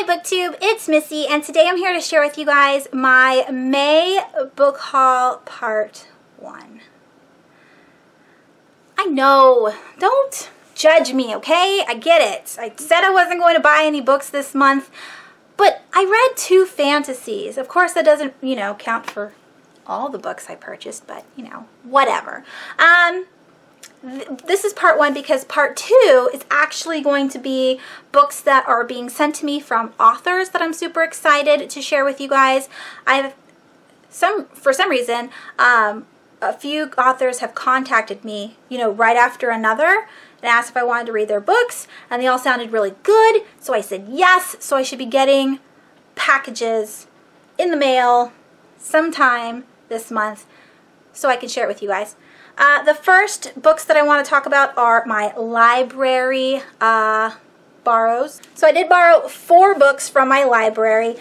BookTube, it's Missy, and today I'm here to share with you guys my May book haul part 1. I know, don't judge me, okay? I get it. I said I wasn't going to buy any books this month, but I read 2 fantasies. Of course, that doesn't, count for all the books I purchased, but, whatever. This is part 1 because part 2 is actually going to be books that are being sent to me from authors that I'm super excited to share with you guys. For some reason, a few authors have contacted me, right after another and asked if I wanted to read their books, and they all sounded really good, so I said yes. So I should be getting packages in the mail sometime this month so I can share it with you guys. The first books that I want to talk about are my library borrows. So I did borrow 4 books from my library.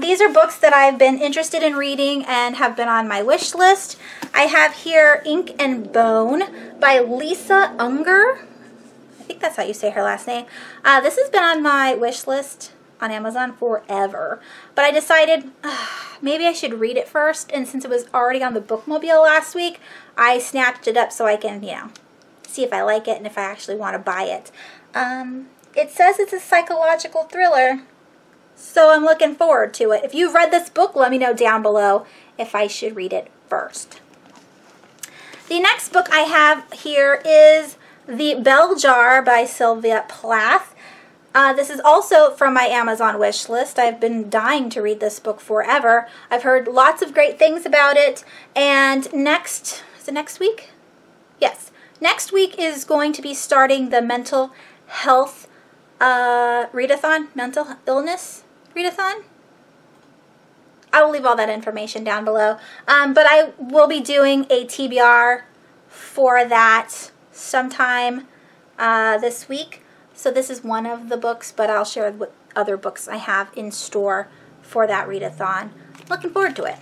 These are books that I've been interested in reading and have been on my wish list. I have here Ink and Bone by Lisa Unger. I think that's how you say her last name. This has been on my wish list on Amazon forever, but I decided maybe I should read it first, and since it was already on the Bookmobile last week, I snatched it up so I can, see if I like it and if I actually want to buy it. It says it's a psychological thriller, so I'm looking forward to it. If you've read this book, let me know down below if I should read it first. The next book I have here is The Bell Jar by Sylvia Plath. This is also from my Amazon wish list. I've been dying to read this book forever. I've heard lots of great things about it. And is it next week? Yes. Next week is going to be starting the mental health readathon, mental illness readathon. I will leave all that information down below. But I will be doing a TBR for that sometime this week. So this is one of the books, but I'll share what other books I have in store for that readathon. Looking forward to it.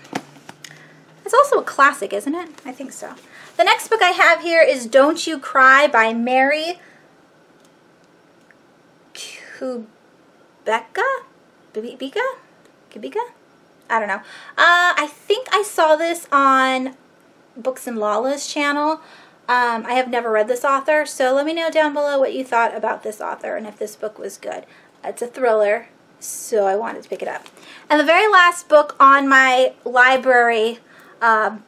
It's also a classic, isn't it? I think so. The next book I have here is Don't You Cry by Mary Kubeka? I don't know. I think I saw this on Books and Lala's channel. I have never read this author, so let me know down below what you thought about this author and if this book was good. It's a thriller, so I wanted to pick it up. And the very last book on my library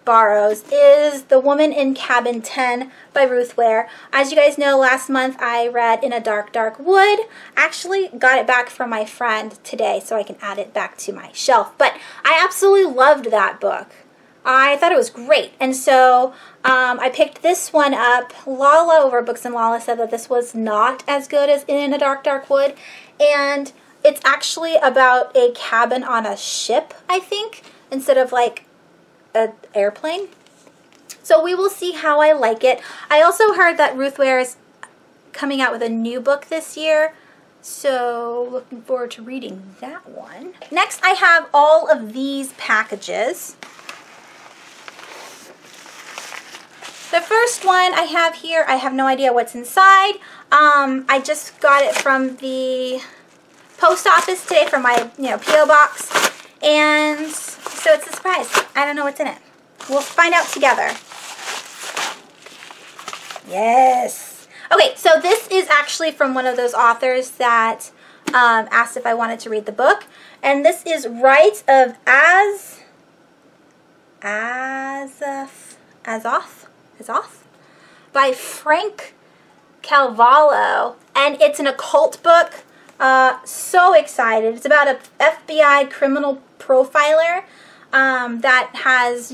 borrows is The Woman in Cabin 10 by Ruth Ware. As you guys know, last month I read In a Dark, Dark Wood. Actually got it back from my friend today so I can add it back to my shelf. But I absolutely loved that book. I thought it was great, and so I picked this one up. Lala over Books and Lala said that this was not as good as In a Dark, Dark Wood, and it's actually about a cabin on a ship, I think, instead of like an airplane. So we will see how I like it. I also heard that Ruth Ware is coming out with a new book this year, so looking forward to reading that one. Next, I have all of these packages. The first one I have here, I have no idea what's inside. I just got it from the post office today from my, P.O. box. And so it's a surprise. I don't know what's in it. We'll find out together. Yes. Okay, so this is actually from one of those authors that asked if I wanted to read the book. And this is Rites of Azathoth by Frank Calvallo, and it's an occult book. So excited. It's about a FBI criminal profiler that has,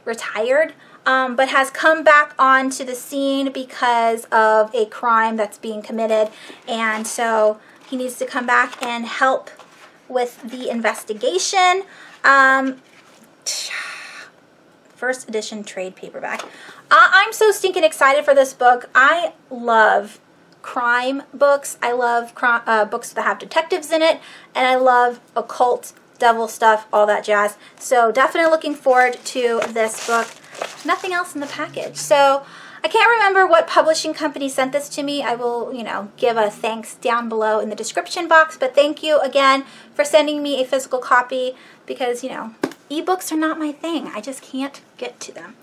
retired, but has come back onto the scene because of a crime that's being committed, and so he needs to come back and help with the investigation. First edition trade paperback. I'm so stinking excited for this book. I love crime books. I love books that have detectives in it, and I love occult, devil stuff, all that jazz. So definitely looking forward to this book. Nothing else in the package. So I can't remember what publishing company sent this to me. I will, you know, give a thanks down below in the description box. But thank you again for sending me a physical copy because, you know, ebooks are not my thing. I just can't get to them.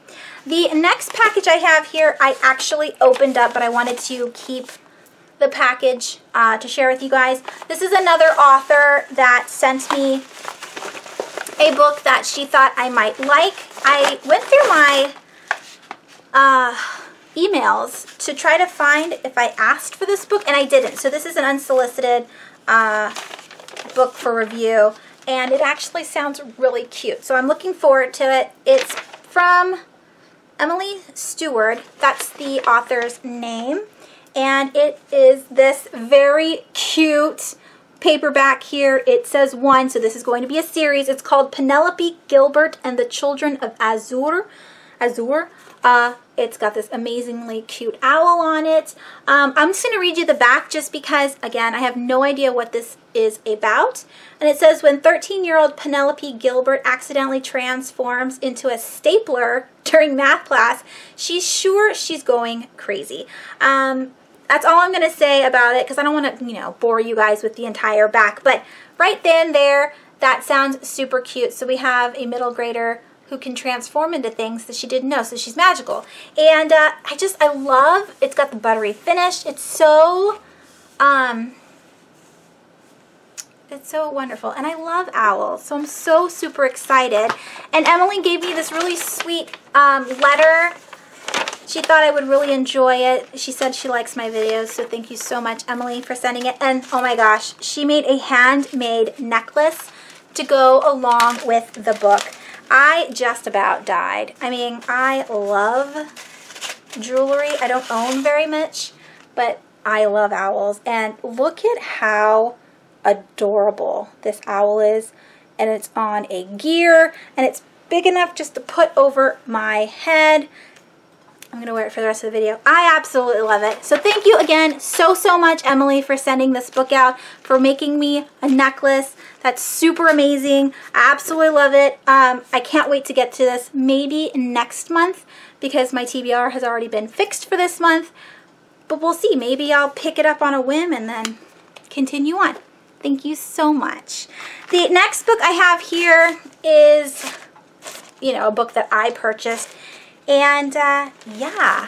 The next package I have here, I actually opened up, but I wanted to keep the package to share with you guys. This is another author that sent me a book that she thought I might like. I went through my emails to try to find if I asked for this book, and I didn't. So this is an unsolicited book for review, and it actually sounds really cute. So I'm looking forward to it. It's from Emily Steward. That's the author's name. And it is this very cute paperback here. It says 1, so this is going to be a series. It's called Penelope GIlbet and the Children of Azure. It's got this amazingly cute owl on it. I'm just going to read you the back just because, again, I have no idea what this is about. And it says, when 13-year-old Penelope GIlbet accidentally transforms into a stapler during math class, she's sure she's going crazy. That's all I'm going to say about it because I don't want to, you know, bore you guys with the entire back. But right then there, that sounds super cute. So we have a middle grader who can transform into things that she didn't know. So she's magical. And I love, it's got the buttery finish. It's so wonderful. And I love owls. So I'm so super excited. And Emily gave me this really sweet letter. She thought I would really enjoy it. She said she likes my videos, so thank you so much, Emily, for sending it. And oh my gosh, she made a handmade necklace to go along with the book. I just about died. I mean, I love jewelry. I don't own very much, but I love owls. And look at how adorable this owl is. And it's on a gear, and it's big enough just to put over my head. I'm going to wear it for the rest of the video. I absolutely love it. So thank you again so much, Emily, for sending this book out, for making me a necklace. That's super amazing. I absolutely love it. I can't wait to get to this maybe next month because my TBR has already been fixed for this month. But we'll see. Maybe I'll pick it up on a whim and then continue on. Thank you so much. The next book I have here is, you know, a book that I purchased. And yeah,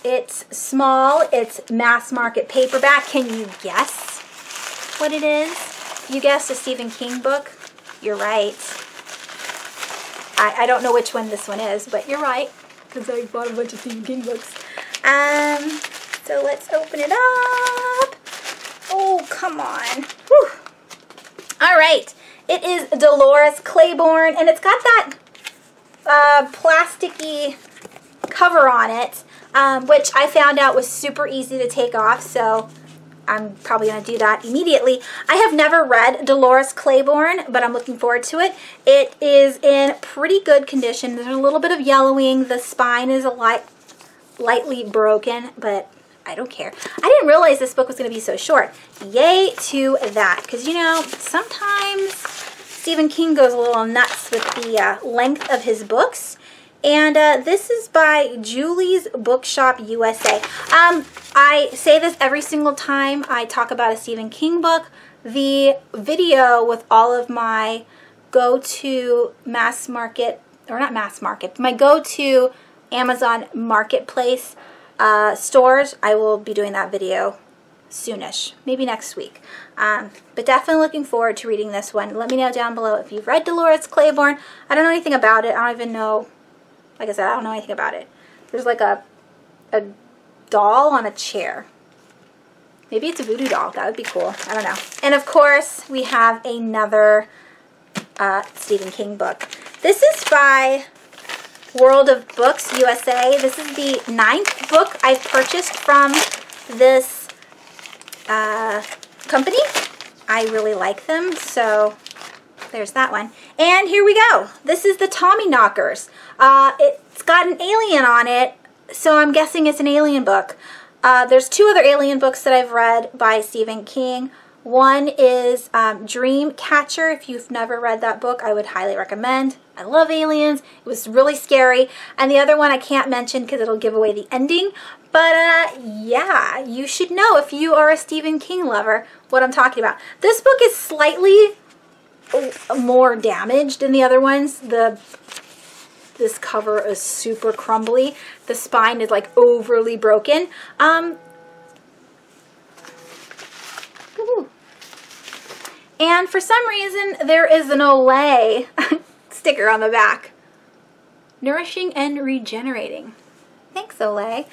it's small, it's mass market paperback. Can you guess what it is? You guessed a Stephen King book? You're right. I don't know which one this one is, but you're right, because I bought a bunch of Stephen King books. So let's open it up. Oh, come on. Whew. All right, it is Dolores Claiborne, and it's got that plasticky cover on it, which I found out was super easy to take off, so I'm probably going to do that immediately. I have never read Dolores Claiborne, but I'm looking forward to it. It is in pretty good condition. There's a little bit of yellowing. The spine is lightly broken, but I don't care. I didn't realize this book was going to be so short. Yay to that, because, you know, sometimes Stephen King goes a little nuts with the length of his books. And this is by Julie's Bookshop USA. I say this every single time I talk about a Stephen King book. The video with all of my go-to mass market, or not mass market, my go-to Amazon Marketplace stores, I will be doing that video soonish, maybe next week. But definitely looking forward to reading this one. Let me know down below if you've read Dolores Claiborne. I don't know anything about it. I don't even know, like I said, I don't know anything about it. There's like a doll on a chair. Maybe it's a voodoo doll. That would be cool. I don't know. And of course, we have another Stephen King book. This is by World of Books USA. This is the 9th book I've purchased from this company. I really like them, so there's that one. And here we go. This is the Tommyknockers. It's got an alien on it, so I'm guessing it's an alien book. There's 2 other alien books that I've read by Stephen King. One is Dreamcatcher. If you've never read that book, I would highly recommend. I love aliens. It was really scary. And the other one I can't mention because it'll give away the ending. But yeah, you should know if you are a Stephen King lover what I'm talking about. This book is slightly more damaged than the other ones. This cover is super crumbly. The spine is like overly broken. And for some reason, there is an Olay sticker on the back. Nourishing and regenerating. Thanks, Olay.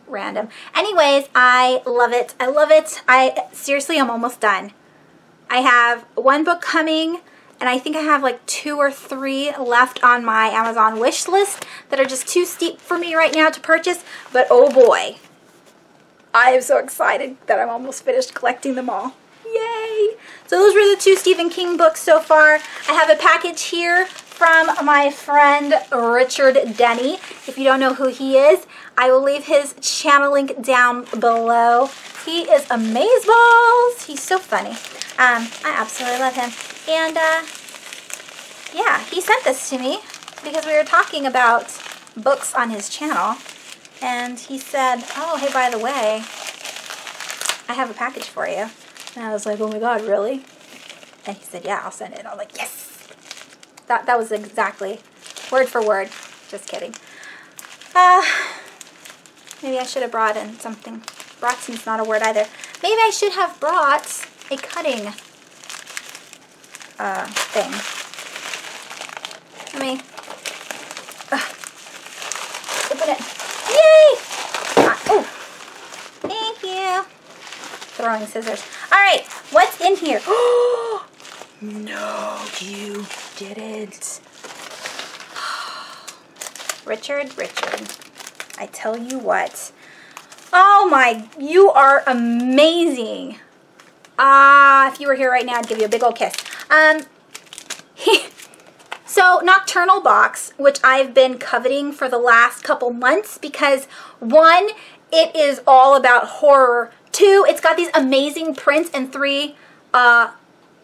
Random. Anyways, I love it. I love it. Seriously, I'm almost done. I have one book coming, and I think I have like 2 or 3 left on my Amazon wish list that are just too steep for me right now to purchase. But oh boy, I am so excited that I'm almost finished collecting them all. Yay! So those were the 2 Stephen King books so far. I have a package here from my friend Richard Denny. If you don't know who he is, I will leave his channel link down below. He is amazeballs. He's so funny. I absolutely love him. And yeah, he sent this to me because we were talking about books on his channel. And he said, oh, hey, by the way, I have a package for you. And I was like, oh my God, really? And he said, yeah, I'll send it. I was like, yes! That was exactly word for word. Just kidding. Maybe I should have brought in something. Brought seems not a word either. Maybe I should have brought a cutting thing. Let me open it. Yay! Oh, thank you. Throwing scissors. All right, what's in here? Oh, no, you didn't. Richard, I tell you what. Oh my, you are amazing. If you were here right now, I'd give you a big old kiss. So, Nocturnal Box, which I've been coveting for the last couple months because 1, it is all about horror. 2, it's got these amazing prints, and 3,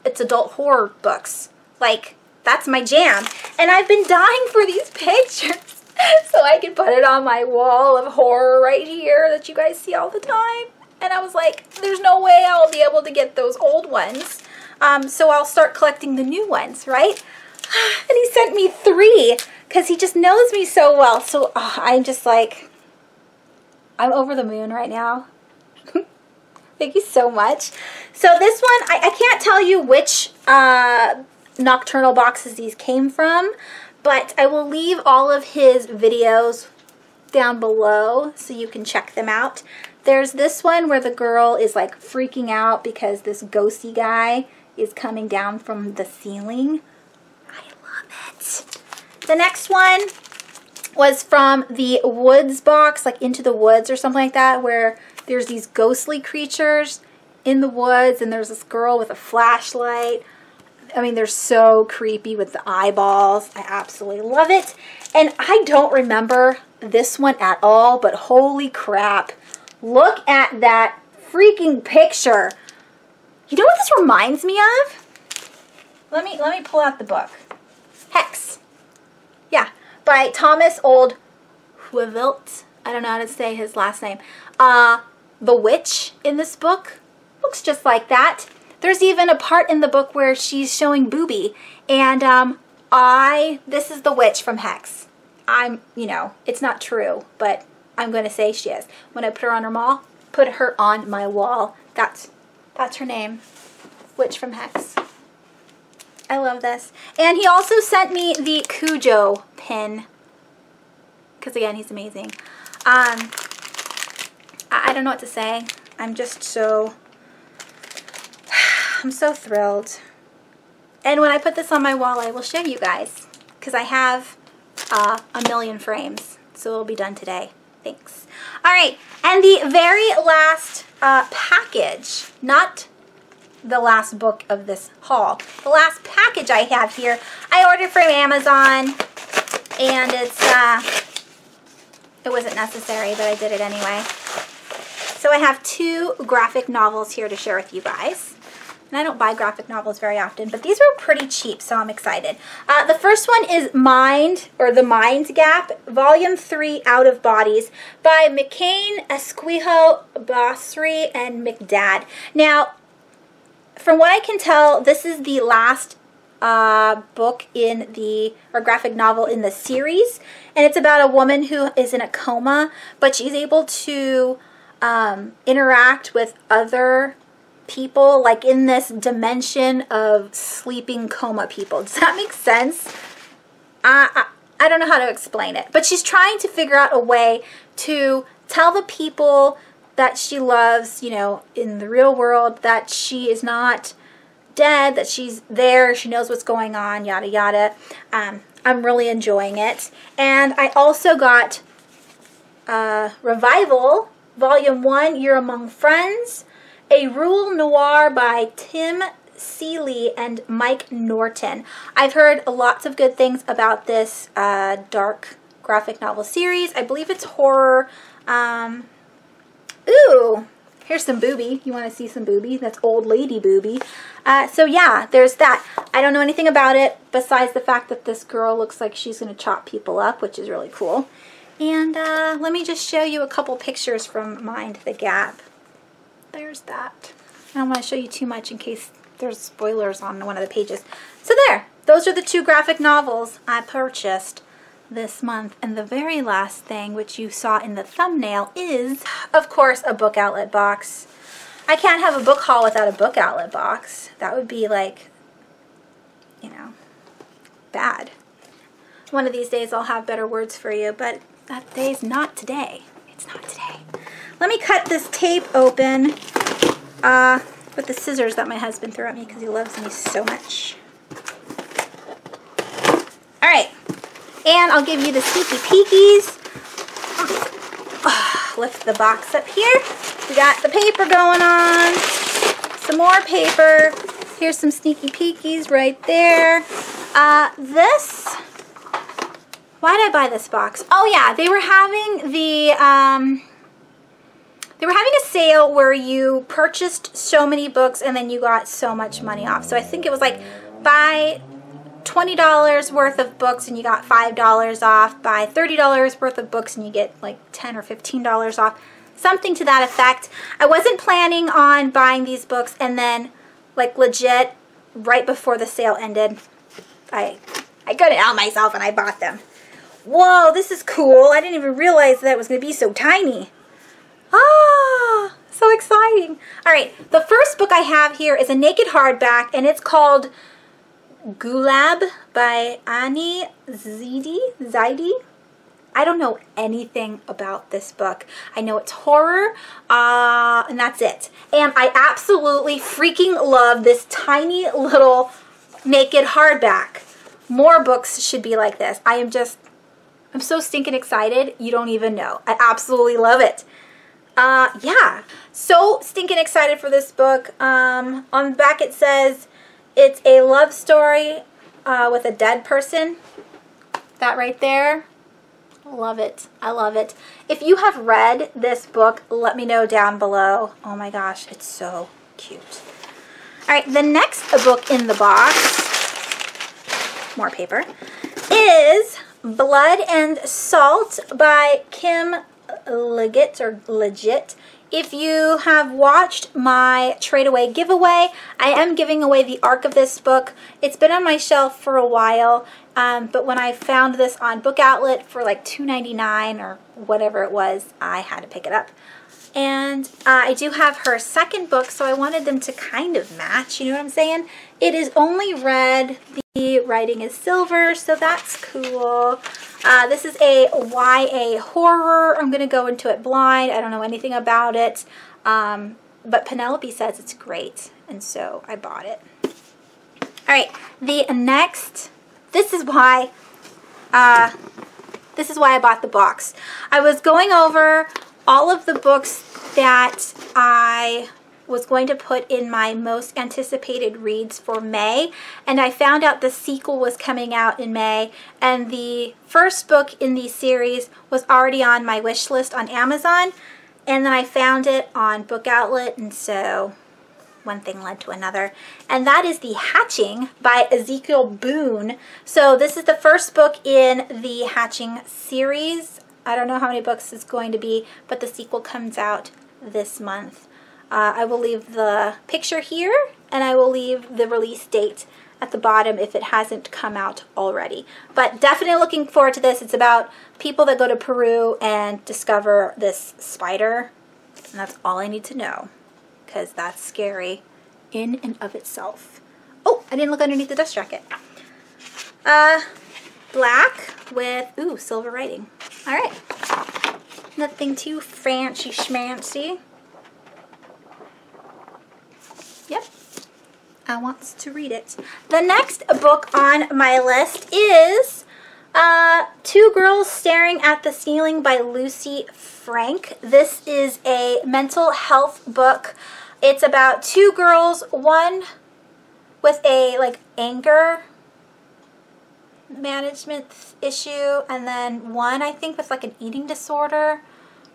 it's adult horror books. Like, that's my jam. And I've been dying for these pictures so I can put it on my wall of horror right here that you guys see all the time. And I was like, there's no way I'll be able to get those old ones. So I'll start collecting the new ones, right? And he sent me 3 because he just knows me so well. So I'm just like, I'm over the moon right now. Thank you so much. So this one, I can't tell you which Nocturnal boxes these came from, but I will leave all of his videos down below so you can check them out. There's this one where the girl is like freaking out because this ghosty guy is coming down from the ceiling. I love it. The next one was from the Woods box, like Into the Woods or something like that, where there's these ghostly creatures in the woods and there's this girl with a flashlight. I mean, they're so creepy with the eyeballs. I absolutely love it. And I don't remember this one at all, but holy crap. Look at that freaking picture. You know what this reminds me of? Let me pull out the book. Hex. Yeah, by Thomas Oldhwilt. I don't know how to say his last name. The witch in this book looks just like that. There's even a part in the book where she's showing boobie. And this is the witch from Hex. You know, it's not true, but I'm going to say she is. When I put her on my wall, that's her name. Witch from Hex. I love this. And he also sent me the Cujo pin. Because again, he's amazing. I don't know what to say. I'm just so... I'm so thrilled. And when I put this on my wall, I will show you guys. Because I have a million frames. So it'll be done today. Thanks. Alright, and the very last package, not the last book of this haul, the last package I have here, I ordered from Amazon, and it wasn't necessary, but I did it anyway. so I have 2 graphic novels here to share with you guys. And I don't buy graphic novels very often, but these were pretty cheap, so I'm excited. The first one is Mind, or The Mind Gap, Volume 3, Out of Bodies, by McCain, Esquijo, Basri, and McDad. Now, from what I can tell, this is the last book in the, or graphic novel in the series, and it's about a woman who is in a coma, but she's able to interact with other people, like in this dimension of sleeping coma people. Does that make sense? I don't know how to explain it, but she's trying to figure out a way to tell the people that she loves, you know, in the real world, that she is not dead, that she's there, she knows what's going on, yada yada. I'm really enjoying it. And I also got Revival, Volume 1, You're Among Friends, A Rule Noir by Tim Seeley and Mike Norton. I've heard lots of good things about this dark graphic novel series. I believe it's horror. Ooh, here's some booby. You want to see some booby? That's old lady booby. So yeah, there's that. I don't know anything about it besides the fact that this girl looks like she's going to chop people up, which is really cool. And let me just show you a couple pictures from Mind the Gap. There's that. I don't want to show you too much in case there's spoilers on one of the pages. So there, those are the 2 graphic novels I purchased this month. And the very last thing, which you saw in the thumbnail, is, of course, a book outlet box. I can't have a book haul without a book outlet box. That would be like, you know, bad. One of these days I'll have better words for you, but that day's not today. It's not today. Let me cut this tape open with the scissors that my husband threw at me because he loves me so much. All right, and I'll give you the sneaky peekies. Lift the box up here. We got the paper going on. Some more paper. Here's some sneaky peekies right there. Why did I buy this box? Oh yeah, they were having a sale where you purchased so many books and then you got so much money off. So I think it was like buy $20 worth of books and you got $5 off. Buy $30 worth of books and you get like $10 or $15 off. Something to that effect. I wasn't planning on buying these books, and then like legit right before the sale ended, I couldn't help myself and I bought them. Whoa, this is cool. I didn't even realize that it was going to be so tiny. Ah, so exciting. All right, the first book I have here is a naked hardback, and it's called Gulab by Ani Zaidi. I don't know anything about this book. I know it's horror, and that's it. And I absolutely freaking love this tiny little naked hardback. More books should be like this. I'm so stinking excited. You don't even know. I absolutely love it. Yeah. So stinking excited for this book. On the back it says, it's a love story with a dead person. That right there. Love it. I love it. If you have read this book, let me know down below. Oh my gosh, it's so cute. All right, the next book in the box, more paper, is Blood and Salt by Kim Liggett, or Legit. If you have watched my trade away giveaway, I am giving away the arc of this book. It's been on my shelf for a while, but when I found this on Book Outlet for like $2.99 or whatever it was, I had to pick it up. And I do have her second book, so I wanted them to kind of match, you know what I'm saying? It is only red, the writing is silver, so that's cool. This is a YA horror. I'm going to go into it blind. I don't know anything about it, but Penelope says it's great, and so I bought it. All right, the next, this is why I bought the box. I was going over all of the books that I was going to put in my most anticipated reads for May, and I found out the sequel was coming out in May, and the first book in the series was already on my wish list on Amazon. And then I found it on Book Outlet, and so one thing led to another. And that is The Hatching by Ezekiel Boone. So this is the first book in the Hatching series. I don't know how many books it's going to be, but the sequel comes out this month. I will leave the picture here, and I will leave the release date at the bottom if it hasn't come out already. But definitely looking forward to this. It's about people that go to Peru and discover this spider, and that's all I need to know, because that's scary in and of itself. Oh, I didn't look underneath the dust jacket. Black with, ooh, silver writing. All right. Nothing too fancy schmancy. Yep. I want to read it. The next book on my list is Two Girls Staring at the Ceiling by Lucy Frank. This is a mental health book. It's about two girls, one with a anger management issue, and then one I think with an eating disorder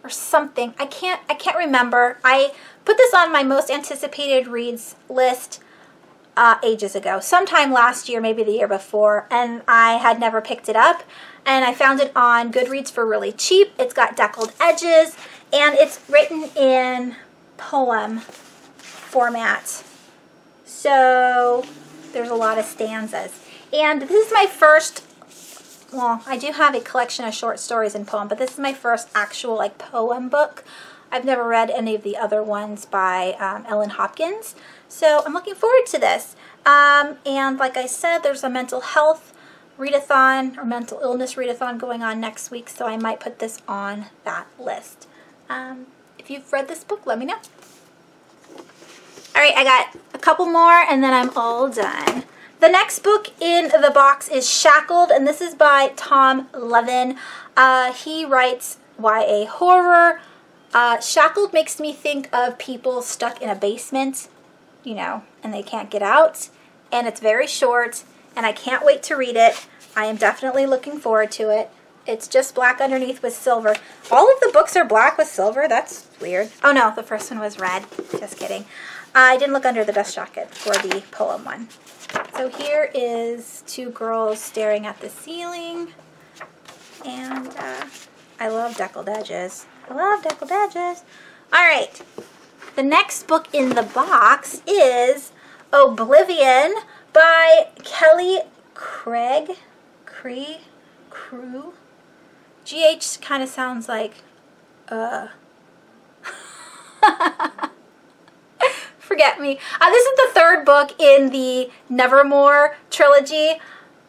or something. I can't remember. I put this on my most anticipated reads list ages ago, sometime last year, maybe the year before, and I had never picked it up, and I found it on Goodreads for really cheap. It's got deckled edges, and it's written in poem format, so there's a lot of stanzas. And this is my first, well, I do have a collection of short stories and poem, but this is my first actual poem book. I've never read any of the other ones by Ellen Hopkins, so I'm looking forward to this. And like I said, there's a mental health readathon or mental illness readathon going on next week, so I might put this on that list. If you've read this book, let me know. All right, I got a couple more and then I'm all done. The next book in the box is Shackled, and this is by Tom Levin. He writes YA horror. Shackled makes me think of people stuck in a basement, you know, and they can't get out. And it's very short, and I can't wait to read it. I am definitely looking forward to it. It's just black underneath with silver. All of the books are black with silver. That's weird. Oh no, the first one was red. Just kidding. I didn't look under the dust jacket for the poem one. So here is Two Girls Staring at the Ceiling. And I love deckled edges. I love deckled edges. All right. The next book in the box is Oblivion by Kelly Crew. GH kind of sounds like forget me. This is the third book in the Nevermore trilogy.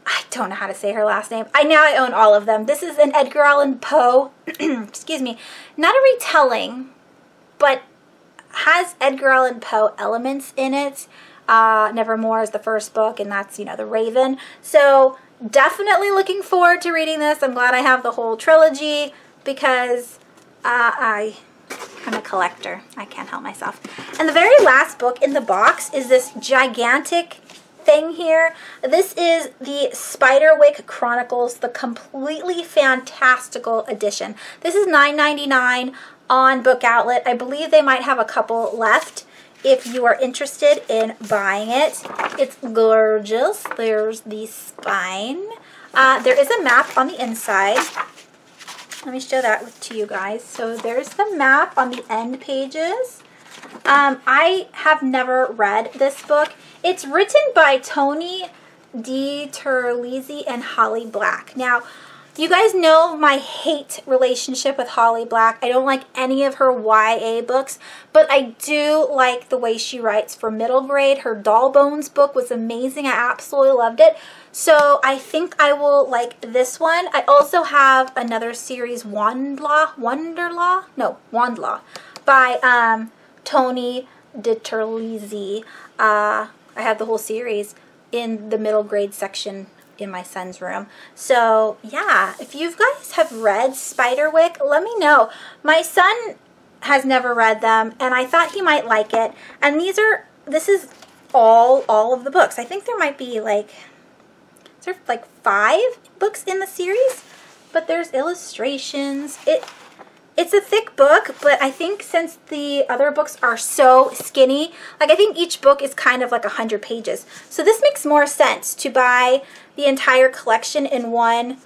I don't know how to say her last name. I own all of them. This is an Edgar Allan Poe, excuse me, not a retelling, but has Edgar Allan Poe elements in it. Nevermore is the first book, and that's, you know, the Raven. So definitely looking forward to reading this. I'm glad I have the whole trilogy because I'm a collector. I can't help myself. And the very last book in the box is this gigantic thing here. This is the Spiderwick Chronicles, the completely fantastical edition. This is $9.99 on Book Outlet. I believe they might have a couple left if you are interested in buying it. It's gorgeous. There's the spine. There is a map on the inside. Let me show that to you guys. So there's the map on the end pages. I have never read this book. It's written by Tony DiTerlizzi and Holly Black. Now, you guys know my hate relationship with Holly Black. I don't like any of her YA books, but I do like the way she writes for middle grade. Her Doll Bones book was amazing. I absolutely loved it. So I think I will like this one. I also have another series, Wandlaw by Tony DiTerlizzi. I have the whole series in the middle grade section in my son's room. So yeah, if you guys have read Spiderwick, let me know. My son has never read them, and I thought he might like it. And this is all of the books. I think there might be like 5 books in the series, but there's illustrations. It's a thick book, but I think since the other books are so skinny, like I think each book is kind of like 100 pages. So this makes more sense to buy the entire collection in one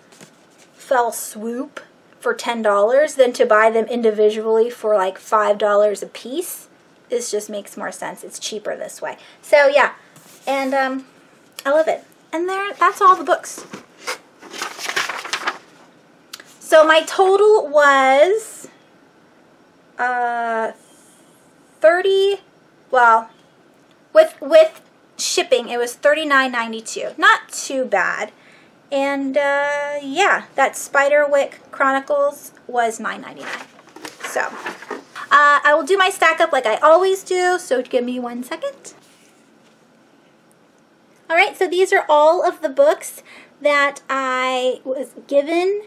fell swoop for $10 than to buy them individually for like $5 a piece. This just makes more sense. It's cheaper this way. So yeah, and I love it. And that's all the books. So my total was 30, well, with shipping it was $39.92. Not too bad. And yeah, that Spiderwick Chronicles was $9.99. So I will do my stack up like I always do, so give me 1 second. Alright, so these are all of the books that I was given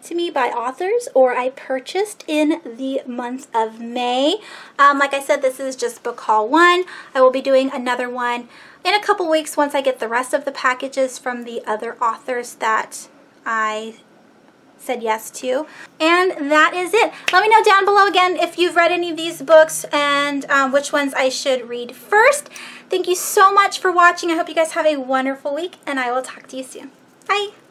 to me by authors or I purchased in the month of May. Like I said, this is just book haul 1. I will be doing another one in a couple weeks once I get the rest of the packages from the other authors that I said yes to. And that is it. Let me know down below again if you've read any of these books and which ones I should read first. Thank you so much for watching. I hope you guys have a wonderful week and I will talk to you soon. Bye!